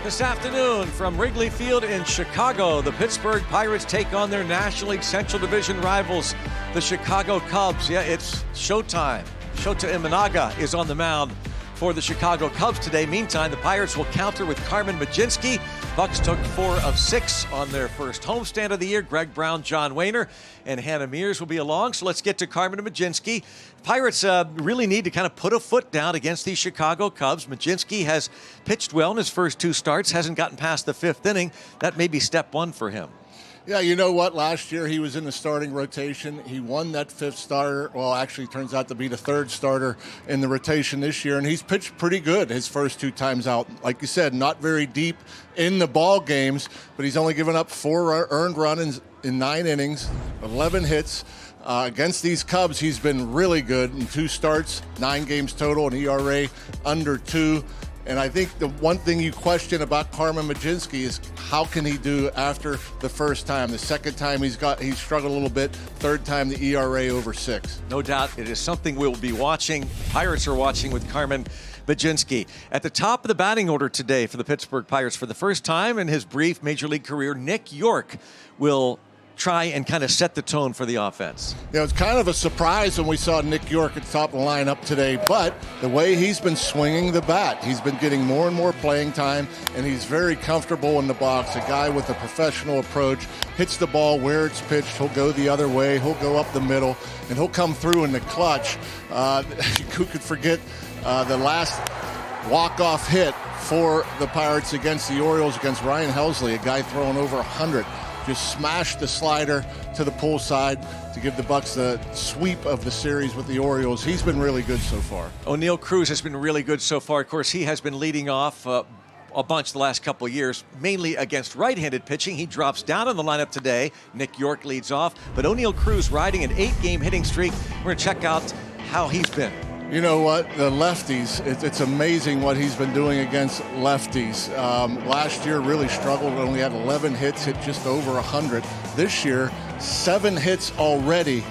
This afternoon from Wrigley Field in Chicago, the Pittsburgh Pirates take on their National League Central Division rivals, the Chicago Cubs. Yeah, it's showtime. Shota Imanaga is on the mound for the Chicago Cubs today. Meantime, the Pirates will counter with Carmen Mlodzinski. Bucks took 4 of 6 on their first homestand of the year. Greg Brown, John Wehner, and Hannah Mears will be along. So let's get to Carmen Mlodzinski. Pirates really need to kind of put a foot down against these Chicago Cubs. Mlodzinski has pitched well in his first 2 starts, hasn't gotten past the 5th inning. That may be step 1 for him. Yeah, you know what? Last year he was in the starting rotation. He won that 5th starter. Well, actually turns out to be the 3rd starter in the rotation this year, and he's pitched pretty good his first 2 times out. Like you said, not very deep in the ball games, but he's only given up 4 earned runs in 9 innings, 11 hits. Against these Cubs, he's been really good in 2 starts, 9 games total, an ERA under 2. And I think the one thing you question about Carmen Mlodzinski is how can he do after the first time? The second time he's struggled a little bit. 3rd time the ERA over 6. No doubt it is something we'll be watching. Pirates are watching with Carmen Mlodzinski. At the top of the batting order today for the Pittsburgh Pirates, for the first time in his brief Major League career, Nick York will try and kind of set the tone for the offense. Yeah, it was kind of a surprise when we saw Nick York at the top of the lineup today, but the way he's been swinging the bat, he's been getting more and more playing time, and he's very comfortable in the box. A guy with a professional approach, hits the ball where it's pitched, he'll go the other way, he'll go up the middle, and he'll come through in the clutch. Who could forget the last walk-off hit for the Pirates against the Orioles, against Ryan Helsley, a guy throwing over 100. Just smashed the slider to the pull side to give the Bucks the sweep of the series with the Orioles. He's been really good so far. O'Neill Cruz has been really good so far. Of course, he has been leading off a bunch the last couple of years, mainly against right-handed pitching. He drops down in the lineup today. Nick York leads off, but O'Neill Cruz riding an 8-game hitting streak. We're going to check out how he's been. You know what? The lefties, it's amazing what he's been doing against lefties. Last year really struggled, only had 11 hits, hit just over 100. This year, 7 hits already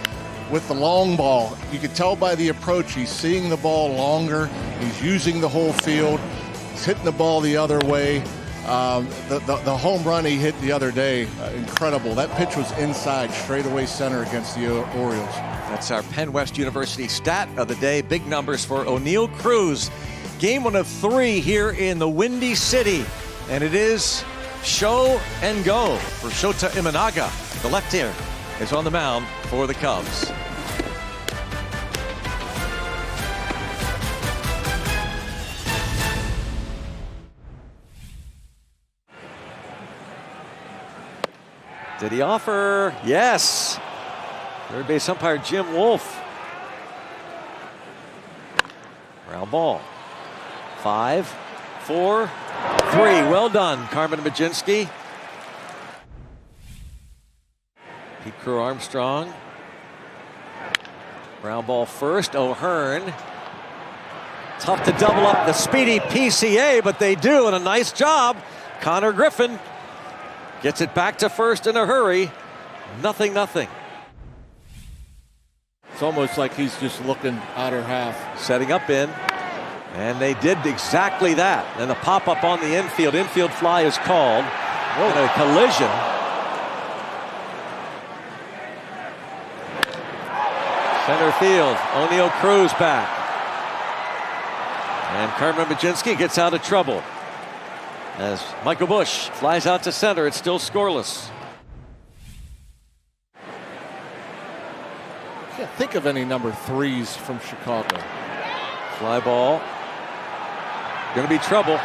with the long ball. You could tell by the approach, he's seeing the ball longer, he's using the whole field, he's hitting the ball the other way. The home run he hit the other day, incredible. That pitch was inside, straightaway center against the Orioles. That's our Penn West University stat of the day. Big numbers for O'Neill Cruz. Game 1 of 3 here in the Windy City. And it is show and go for Shota Imanaga. The left-hander is on the mound for the Cubs. Did he offer? Yes. Third base umpire Jim Wolf. Ground ball. 5, 4, 3. Well done, Carmen Mlodzinski. Pete Crow Armstrong. Ground ball first. O'Hearn. Tough to double up the speedy PCA, but they do, and a nice job. Connor Griffin gets it back to first in a hurry. 0-0. It's almost like he's just looking outer half. Setting up in, and they did exactly that. And a pop-up on the infield. Infield fly is called. And a collision. Center field. O'Neill Cruz back. And Carmen Mlodzinski gets out of trouble. As Michael Busch flies out to center, it's still scoreless. Can't think of any number 3s from Chicago. Fly ball. Going to be trouble.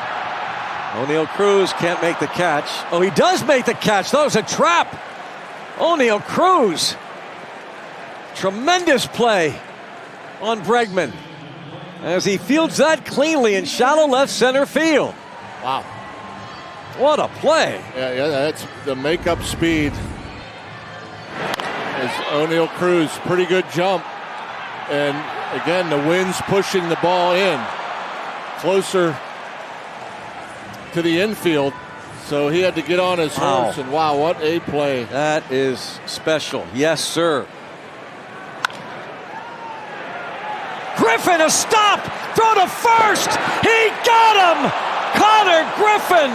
O'Neill Cruz can't make the catch. Oh, he does make the catch. That was a trap. O'Neill Cruz. Tremendous play on Bregman as he fields that cleanly in shallow left center field. Wow. What a play. Yeah, that's the makeup speed. As O'Neill Cruz, pretty good jump. And again, the wind's pushing the ball in closer to the infield. So he had to get on his horse, and wow, what a play. That is special. Yes, sir. Griffin, a stop! Throw to first! He got him! Connor Griffin!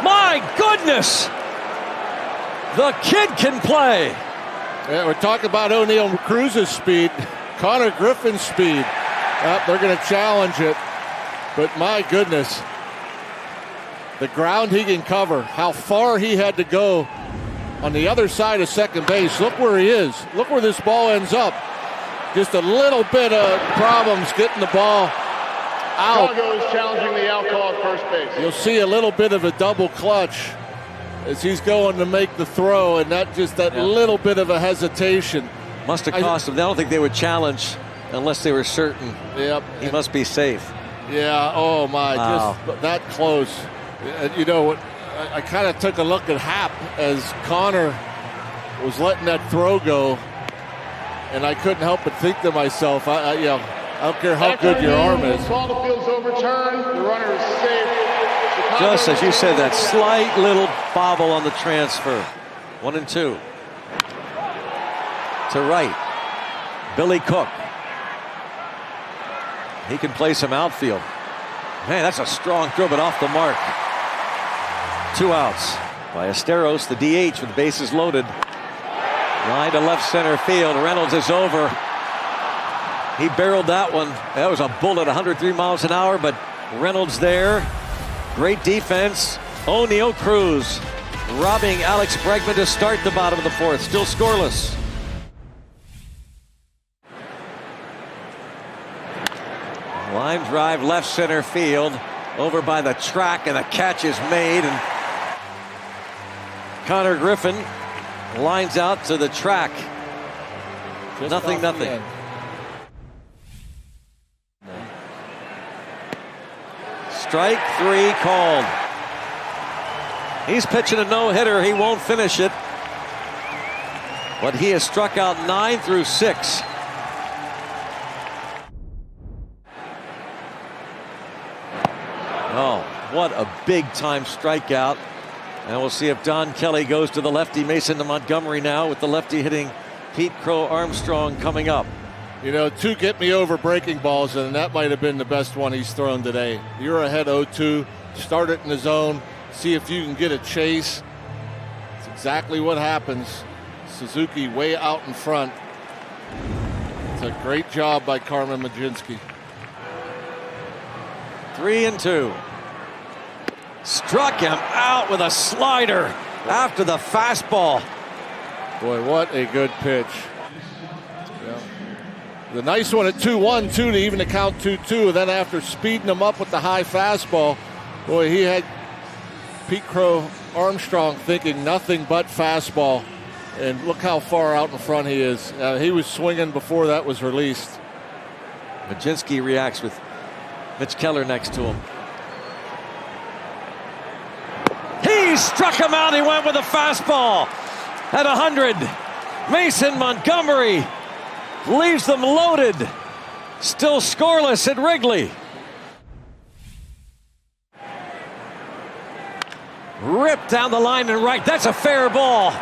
My goodness! The kid can play. Yeah, we're talking about O'Neal Cruz's speed. Connor Griffin's speed. They're going to challenge it. But my goodness, the ground he can cover, how far he had to go on the other side of second base. Look where he is. Look where this ball ends up. Just a little bit of problems getting the ball out. Chicago is challenging the out call at first base. You'll see a little bit of a double clutch as he's going to make the throw, and that little bit of a hesitation. Must have cost him. I don't think they would challenge unless they were certain. Yep. He must be safe. Yeah, oh my, Wow. just that close. You know what, I kind of took a look at Happ as Connor was letting that throw go, and I couldn't help but think to myself, I don't care how good your arm is. Ball the field's overturned. The runner is safe. Chicago Just as you said, that slight little bobble on the transfer. 1-2. To right. Billy Cook. He can play some outfield. Man, that's a strong throw, but off the mark. 2 outs. Ballesteros, the DH, with the bases loaded. Line to left center field. Reynolds is over. He barreled that one. That was a bullet, 103 miles an hour, but Reynolds there. Great defense. O'Neal Cruz robbing Alex Bregman to start the bottom of the fourth. Still scoreless. Line drive left center field. Over by the track, and the catch is made. And Connor Griffin lines out to the track. Nothing. Strike 3 called. He's pitching a no-hitter. He won't finish it. But he has struck out 9 through 6. Oh, what a big-time strikeout. And we'll see if Don Kelly goes to the lefty. Mason to Montgomery now, with the lefty hitting Pete Crow Armstrong coming up. You know, 2 get-me-over breaking balls, and that might have been the best one he's thrown today. You're ahead 0-2. Start it in the zone. See if you can get a chase. It's exactly what happens. Suzuki way out in front. It's a great job by Carmen Mlodzinski. 3-2. Struck him out with a slider after the fastball. Boy, what a good pitch. Yeah. The nice one at 2-1, too, to even to count 2-2. Then after speeding him up with the high fastball, boy, he had Pete Crow Armstrong thinking nothing but fastball. And look how far out in front he is. He was swinging before that was released. Mlodzinski reacts with Mitch Keller next to him. He struck him out. He went with a fastball at 100. Mason Montgomery leaves them loaded. Still scoreless at Wrigley. Ripped down the line and right. That's a fair ball.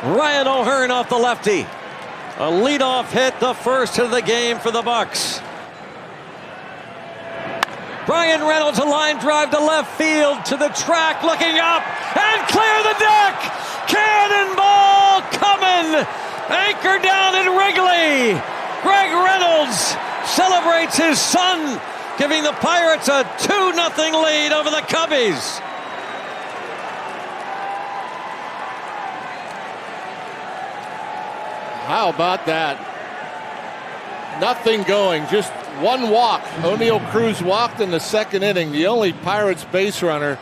Ryan O'Hearn off the lefty. A leadoff hit, the first of the game for the Bucks. Brian Reynolds, a line drive to left field, to the track, looking up, and clear the deck! Cannonball coming! Anchor down in Wrigley! Greg Reynolds celebrates his son, giving the Pirates a 2-0 lead over the Cubbies. How about that? Nothing going, just one walk. O'Neal Cruz walked in the second inning, the only Pirates base runner.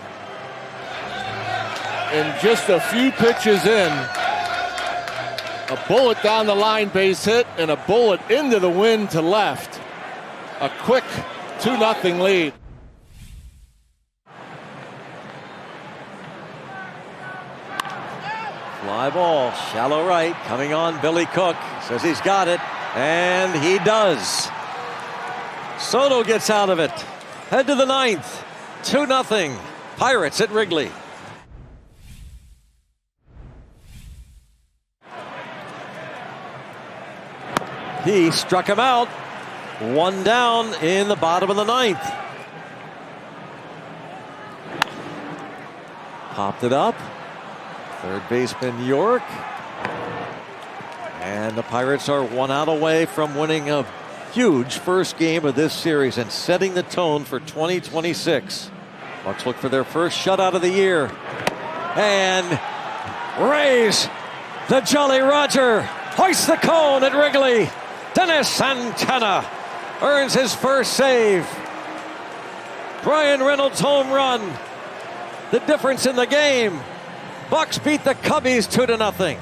And just a few pitches in, a bullet down the line base hit and a bullet into the wind to left. A quick 2-0 lead. Fly ball, shallow right, coming on Billy Cook. Says he's got it, and he does. Soto gets out of it. Head to the ninth. 2-0. Pirates at Wrigley. He struck him out. 1 down in the bottom of the ninth. Popped it up. Third baseman York. And the Pirates are 1 out away from winning a huge first game of this series and setting the tone for 2026. Bucks look for their first shutout of the year. And Rays, the Jolly Roger, hoists the cone at Wrigley. Dennis Santana earns his first save. Brian Reynolds home run. The difference in the game. Bucks beat the Cubbies 2-0.